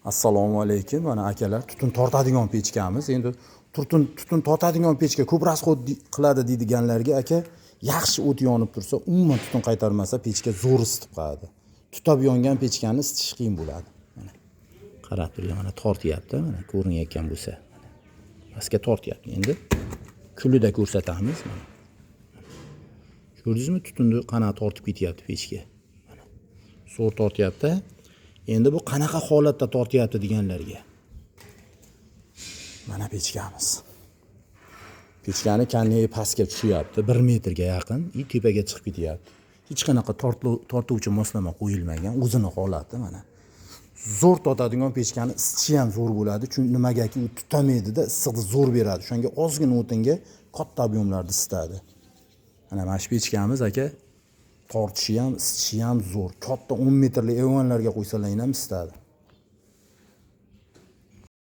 Assalomu alaykum. Mana akalar, tutun tortadigan pechkamiz. Endi tutun tortadigan pechka ko'p rasxod qiladi deydiganlarga aka, yaxshi o't yonib tursa, umuman tutun qaytarmasa pechka zo'r isitib qo'yadi. Tutab yongan pechkani isitish qiyin bo'ladi. Mana qarab turing, mana tortyapti, mana ko'rinayotgan bo'lsa. Pastga tortyapti. Endi kulida ko'rsatamiz. Mana ko'rdingizmi, tutunni qanaqa tortib ketyapti pechga. Mana zo'r tortyapti. Endi bu qanaqa holatda tortyapti deganlarga. Mana pechkamiz. Pechkani kanniyi pastga tushyapti, 1 metrga yaqin, tepaga chiqib ketyapti. Hech qanaqa tortuvchi moslama qo'yilmagan, o'zini holati mana. Zo'r tortadigan pechkani isitishi ham zo'r bo'ladi, chunki nimagaki u tutamaydi-da, issiqni zo'r beradi. Shunga ozgina o'tinga katta ob'yomlarda isitadi. Mana shu pechkamiz aka, tortishi ham, isitishi ham zo'r. Katta 10 metrli ayvonlarga qo'ysalar ham isitadi.